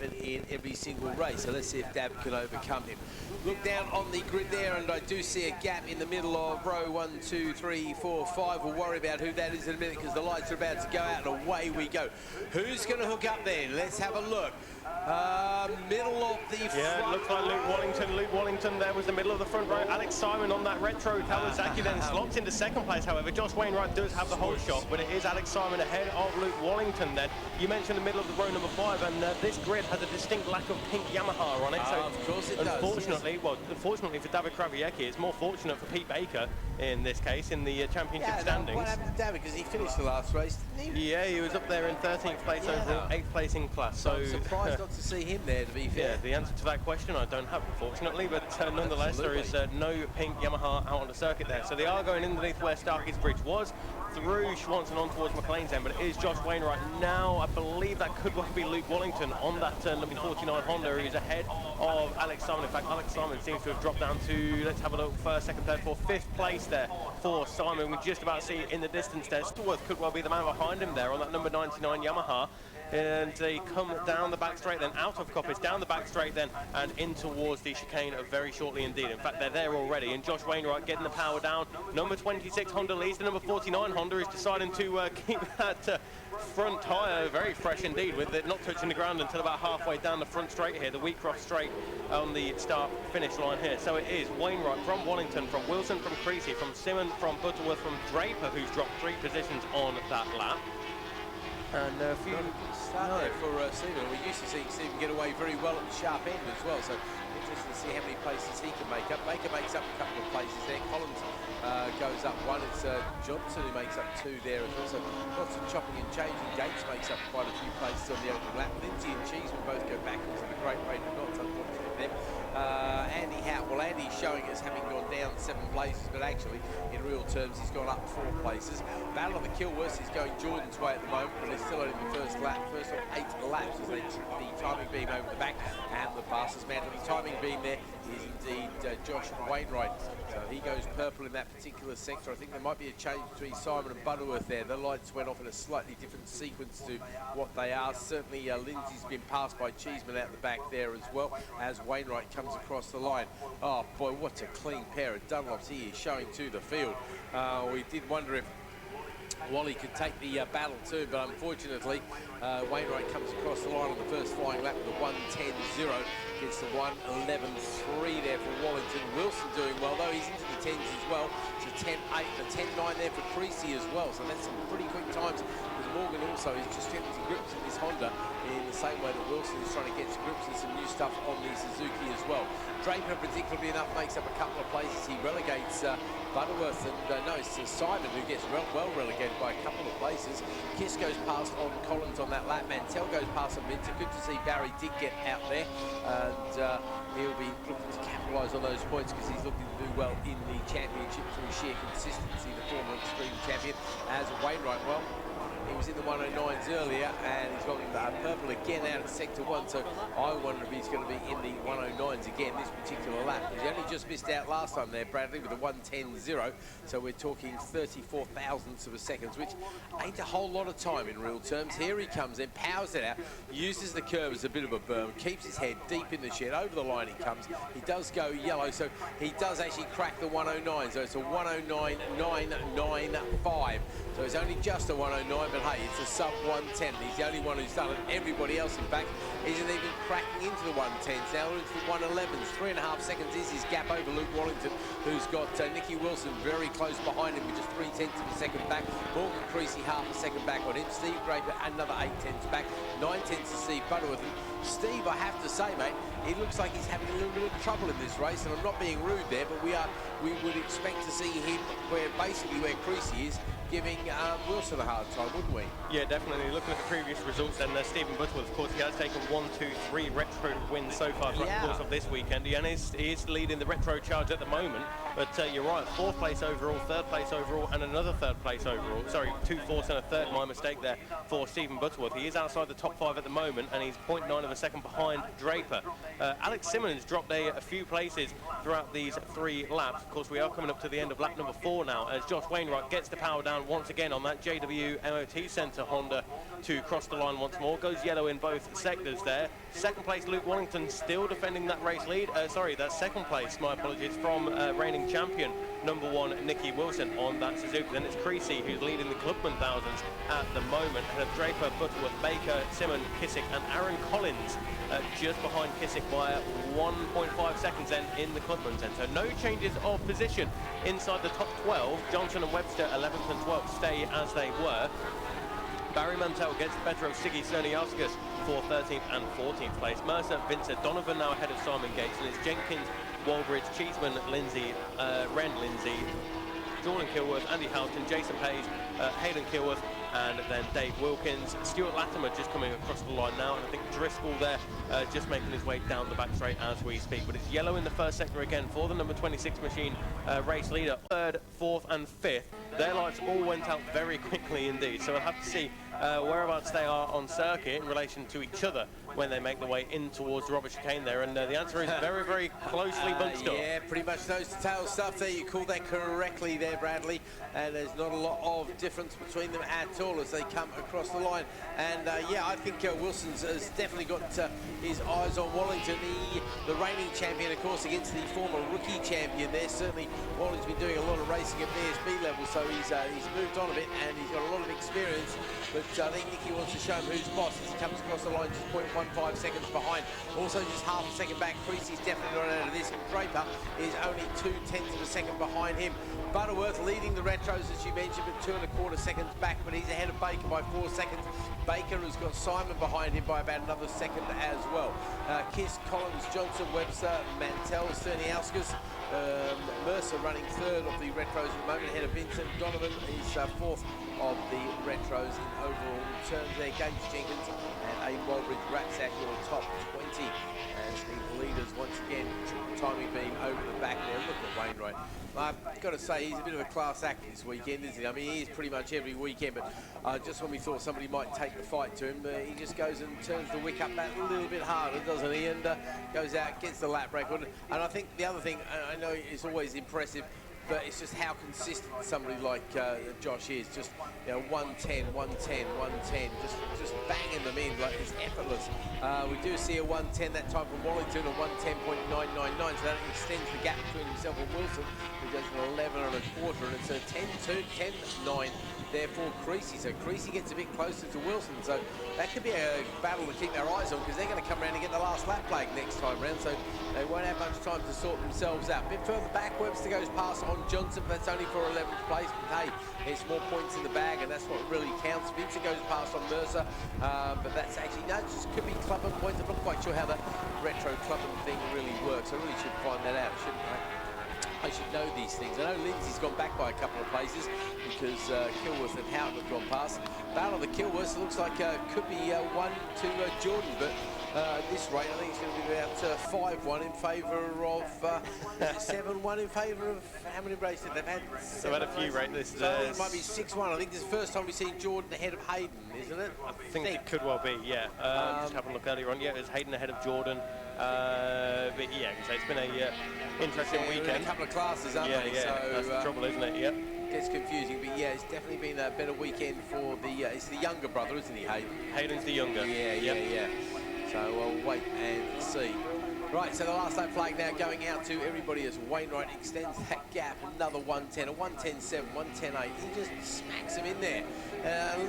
in every single race, so let's see if Dab can overcome him. Look down on the grid there, and I do see a gap in the middle of row 1, 2, 3, 4, 5. We'll worry about who that is in a minute because the lights are about to go out and away we go. Who's going to hook up then? Let's have a look. Middle of the front. Yeah, it looks like Luke Wallington. Luke Wallington there was the middle of the front row. Alex Simon on that retro. Kawasaki then slots into second place. However, Josh Wainwright does have the whole shot, but it is Alex Simon ahead of Luke Wallington then. You mentioned the middle of the row number 5, and this grid has a distinct lack of pink Yamaha on it. So of course it unfortunately, does, yes. Well, unfortunately for David Krawiecki, it's more fortunate for Pete Baker in this case in the championship standings. What happened to David? Because he finished the last race, didn't he? Yeah, he was up there in 13th place overall, 8th place in class. So I'm surprised not to see him there, to be fair. Yeah, the answer to that question I don't have, unfortunately, but nonetheless, Absolutely. there is no pink Yamaha out on the circuit there. So they are going underneath where Starkey's bridge was, through Schwanson on towards McLean's end, but it is Josh Wainwright now. I believe that could well be Luke Wallington on that number 49 Honda, who's ahead of Alex Simon. In fact, Alex Simon seems to have dropped down to, let's have a look, first, second, third, fourth, 5th place there for Simon. We just about see it in the distance there. Stillworth could well be the man behind him there on that number 99 Yamaha. And they come down the back straight then, out of Coppice, down the back straight then, and in towards the chicane very shortly indeed. In fact, they're there already, and Josh Wainwright getting the power down. Number 26 Honda leads. The number 49 Honda is deciding to keep that front tyre very fresh indeed, with it not touching the ground until about halfway down the front straight here, the Wheatcroft straight on the start-finish line here. So it is Wainwright from Wallington, from Wilson, from Creasy, from Simon, from Butterworth, from Draper, who's dropped 3 positions on that lap. And a few start there for Stephen. We used to see Stephen get away very well at the sharp end as well, so interesting to see how many places he can make up. Baker makes up a couple of places there. Collins goes up 1. It's Johnson who makes up 2 there as well. So lots of chopping and changing. Gates makes up quite a few places on the opening lap. Lindsay and Cheeseman both go backwards at a great rate of knots, unfortunately them. Andy Howe, well, Andy's showing us having gone down 7 places, but actually in real terms he's gone up 4 places. Battle of the Kilworth is going Jordan's way at the moment, but it's still only the first of 8 laps as they trip the timing beam over the back, and the fastest man to the timing beam there is indeed Josh Wainwright. So he goes purple in that particular sector. I think there might be a change between Simon and Butterworth there. The lights went off in a slightly different sequence to what they are. Certainly Lindsay's been passed by Cheeseman out the back there as well, as Wainwright comes across the line. Oh boy, what a clean pair of Dunlops he is showing to the field. We did wonder if Wally could take the battle too, but unfortunately Wainwright comes across the line on the first flying lap with a 1:10.0, gets the 1:11.3 there for Wallington. Wilson doing well though, he's into the 10s as well. It's a 10.8, a 10.9 there for Creasy as well, so that's some pretty quick times. Morgan also is just getting to grips with this Honda in the same way that Wilson is trying to get to grips with some new stuff on the Suzuki as well. Draper, particularly enough, makes up a couple of places. He relegates Butterworth, and no, it's Simon who gets well relegated by a couple of places. Kiss goes past on Collins on that lap. Mantell goes past on Minter. Good to see Barry did get out there, and he'll be looking to capitalise on those points because he's looking to do well in the championship through sheer consistency. The former Extreme champion as Wainwright. Well, he was in the 109s earlier, and he's got purple again out of sector 1, so I wonder if he's going to be in the 109s again this particular lap. He only just missed out last time there, Bradley, with a 1:10.0, so we're talking 34 thousandths of a second, which ain't a whole lot of time in real terms. Here he comes in, powers it out, uses the curve as a bit of a berm, keeps his head deep in the shed, over the line he comes. He does go yellow, so he does actually crack the 109, so it's a 109.995. So it's only just a 109, but hey, it's a sub 110. He's the only one who's done it. Everybody else, in fact, isn't even cracking into the 110s. Now they're into the 111s. 3.5 seconds is his gap over Luke Wallington, who's got Nicky Wilson very close behind him with just 0.3 of a second back. Morgan Creasy half a second back on him. Steve Draper another 0.8 back. 0.9 to Steve Butterworth. Steve, I have to say, mate, it looks like he's having a little bit of trouble in this race, and I'm not being rude there, but we would expect to see him where Creasy is, giving Wilson a hard time, wouldn't we? Yeah, definitely. Looking at the previous results, then Stephen Butterworth, of course, he has taken 1, 2, 3 retro wins so far throughout the course of this weekend. He is leading the retro charge at the moment, but you're right, 4th place overall, 3rd place overall, and another 3rd place overall. Sorry, 2 fourths and a third, my mistake there for Stephen Butterworth. He is outside the top 5 at the moment, and he's 0.9 of a second behind Draper. Alex Simmons dropped a few places throughout these 3 laps. Of course, we are coming up to the end of lap number 4 now, as Josh Wainwright gets the power down once again on that JW MOT Centre Honda to cross the line once more. Goes yellow in both sectors there. Second place, Luke Wallington, still defending that race lead. Sorry, that's second place, my apologies, from reigning champion, number 1, Nicky Wilson on that Suzuki. Then it's Creasy who's leading the Clubman thousands at the moment. And Draper, Butterworth, Baker, Simon, Kissick and Aaron Collins just behind Kissick by 1.5 seconds then in the Clubman's end. So no changes of position inside the top 12. Johnson and Webster, 11th and 12th, stay as they were. Barry Mantell gets the better of Siggy Cerniauskas for 13th and 14th place. Mercer, Vincent, Donovan now ahead of Simon Gates, and it's Jenkins, Walbridge, Cheeseman, Lindsay, Wren Lindsay, Jordan Kilworth, Andy Houghton, Jason Page, Hayden Kilworth, and then Dave Wilkins. Stuart Latimer just coming across the line now, and I think Driscoll there just making his way down the back straight as we speak. But it's yellow in the first sector again for the number 26 machine race leader. 3rd, 4th and 5th. Their lights all went out very quickly indeed, so we'll have to see whereabouts they are on circuit in relation to each other when they make their way in towards the Robert Chicane there, and the answer is very, very closely bunched up. Yeah, pretty much nose-to-tail stuff there. You called that correctly there, Bradley, and there's not a lot of difference between them at all as they come across the line. And yeah, I think Wilson's has definitely got his eyes on Wallington, the reigning champion, of course, against the former rookie champion there. Certainly, Wallington's been doing a lot of racing at BSB level, so he's moved on a bit and he's got a lot of experience. But I think Nicky wants to show him who's boss as he comes across the line just 0.15 seconds behind. Also just half a second back. Creasy's definitely not out of this. And Draper is only 0.2 of a second behind him. Butterworth leading the retros, as you mentioned, but 2.25 seconds back, but he's ahead of Baker by 4 seconds. Baker has got Simon behind him by about another second as well. Kiss, Collins, Johnson, Webster, Mantell, Cerniauskas, Mercer running 3rd of the retros at the moment, ahead of Vincent. Donovan is 4th of the retros in overall terms there. James Jenkins and A. Walbridge wraps out your top 20 as the leaders once again, timing being over the back there. Look at Wainwright. I've got to say, he's a bit of a class act this weekend, isn't he? I mean, he is pretty much every weekend, but just when we thought somebody might take the fight to him, he just goes and turns the wick up that little bit harder, doesn't he? And goes out, gets the lap record. And I think the other thing, I know it's always impressive, but it's just how consistent somebody like Josh is. Just, you know, 110, 110, 110, just banging them in like it's effortless. We do see a 110 that time from Wallington, a 110.999, so that extends the gap between himself and Wilson, who goes from 11.25, and it's a 10.2, 10.9 there for Creasy. So Creasy gets a bit closer to Wilson, so that could be a battle to keep their eyes on, because they're going to come around and get the last lap flag next time round, so they won't have much time to sort themselves out. A bit further back, Webster goes past on Johnson, but that's only for 11th place, but hey, there's more points in the bag, and that's what really counts. Vincent goes past on Mercer, but that's actually, no, it just could be Clubman points. I'm not quite sure how the retro Clubman thing really works. I really should find that out, shouldn't I? I should know these things. I know Lindsay's gone back by a couple of places because Kilworth and Houghton have gone past. Battle of the Kilworths looks like could be 1 to Jordan, but at this rate, I think it's going to be about 5-1 in favour of 7-1 in favour of how many races they've had? So had a few, right? This so it might be 6-1. I think this is the first time we've seen Jordan ahead of Hayden, isn't it? I think it could well be, yeah. Just having a look earlier on, yeah, it was Hayden ahead of Jordan. But yeah, so it's been a interesting weekend. A couple of classes, aren't they? Yeah, so, that's the trouble, isn't it? Yep. Gets confusing, but yeah, it's definitely been a better weekend for the. It's the younger brother, isn't he, Hayden? Hayden's the younger. Yeah. So we'll wait and see. Right, so the last lap flag now going out to everybody as Wainwright extends that gap. Another 110, a 110.7, 110.8. He just smacks him in there.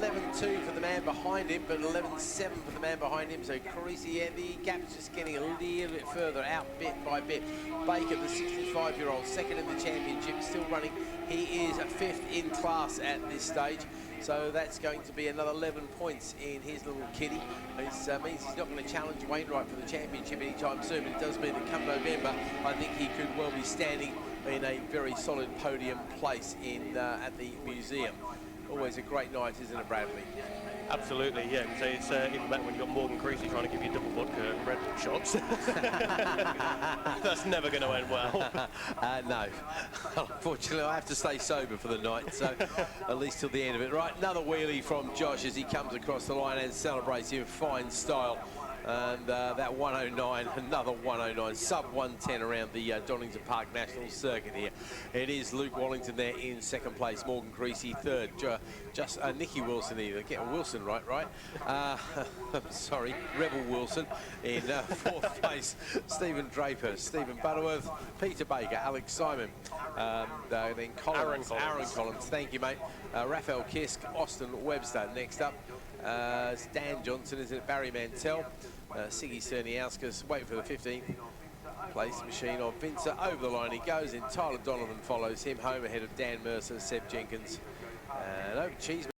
11.2 for the man behind him, but 11.7 for the man behind him. So Creasy, yeah, the gap's just getting a little bit further out bit by bit. Baker, the 65-year-old, second in the championship, still running. He is 5th in class at this stage. So that's going to be another 11 points in his little kitty. It means he's not going to challenge Wainwright for the championship anytime soon, but it does mean that come November, I think he could well be standing in a very solid podium place in at the museum. Always a great night, isn't it, Bradley? Absolutely, yeah. So it's even better when you've got Morgan Creasy trying to give you double vodka and Red Bull shots. That's never going to end well. No. Unfortunately, I have to stay sober for the night, so at least till the end of it. Right, another wheelie from Josh as he comes across the line and celebrates in fine style. And that 109, another 109, sub 110 around the Donington Park National Circuit here. It is Luke Wallington there in second place, Morgan Creasy third, just Nicky Wilson either. Get Wilson right? Sorry, Rebel Wilson in fourth place, Stephen Draper, Stephen Butterworth, Peter Baker, Alex Simon, then Collins, Aaron Collins, thank you mate, Raphael Kisk, Austin Webster next up. It's Dan Johnson, isn't it? Barry Mantell, Siggy Cerniauskas, wait for the 15th place machine of Vincer. Over the line he goes in. Tyler Donovan follows him home ahead of Dan Mercer, Seb Jenkins, and over Cheeseman.